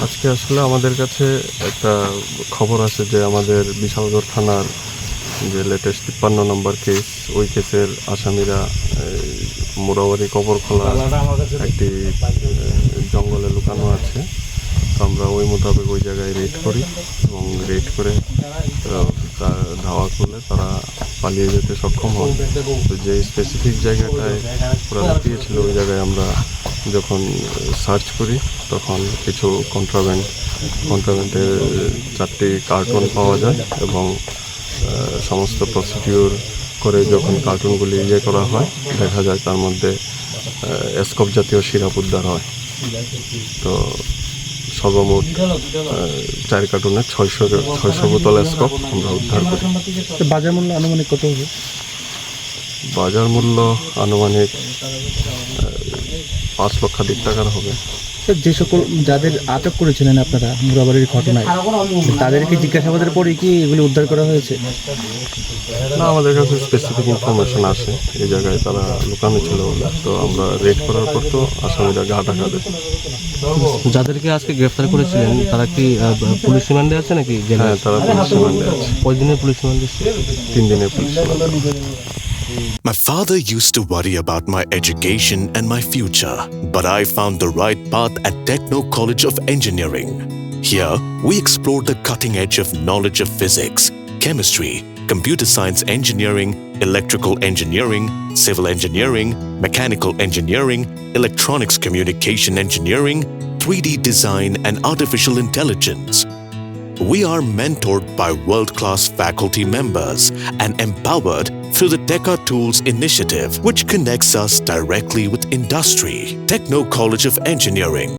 আজকে আসলে আমাদের কাছে একটা খবর আছে যে আমাদের বিশালগড় থানার যে লেটেস্ট 53 নম্বর কেস, ওই কেসের আসামিরা মোরাবাড়ি কবরখোলা একটি জঙ্গলে লুকানো আছে। তো আমরা ওই মোতাবেক ওই জায়গায় রেড করি এবং রেড করে ধাওয়া করলে তারা পালিয়ে যেতে সক্ষম হয়। তো যে স্পেসিফিক জায়গাটায় ওরা লুকিয়েছিল ওই জায়গায় আমরা যখন সার্চ করি তখন কিছু কন্ট্রাব্যান্ডের 4টি কার্টুন পাওয়া যায় এবং সমস্ত প্রসিডিউর করে যখন কার্টুনগুলি করা হয় দেখা যায় তার মধ্যে স্কোপ জাতীয় সিরাপ উদ্ধার হয়। তো সর্বমোট 4 কার্টুনে 600 বোতল স্কোপ আমরা উদ্ধার করি। বাজার মূল্য আনুমানিক কত হবে? বাজার মূল্য আনুমানিক 5 লক্ষাধিক টাকার হবে। যে সকল যাদের আটক করেছিলেন আপনারা মুরাবাড়ির ঘটনায়, তাদেরকে জিজ্ঞাসাবাদের পরে কি এগুলি উদ্ধার করা হয়েছে? না, আমাদের কাছে স্পেসিফিক ইনফরমেশন আসে এই জায়গায় তারা লুকানো ছিল বলে। তো আমরা রেড করার পর তো আসামিরা গা ঢাকা দেয়। যাদেরকে আজকে গ্রেফতার করেছিলেন তারা কি পুলিশ রিমান্ডে আছে নাকি? হ্যাঁ, তারা পুলিশ রিমান্ডে আছে। কয়দিনের পুলিশ রিমান্ডে? 3 দিনের পুলিশ রিমান্ডে। My father used to worry about my education and my future, but I found the right path at Techno College of Engineering. Here, we explored the cutting edge of knowledge of physics, chemistry, computer science engineering, electrical engineering, civil engineering, mechanical engineering, electronics communication engineering, 3D design, and artificial intelligence. We are mentored by world-class faculty members and empowered through the Teka Tools initiative, which connects us directly with industry. Techno College of Engineering.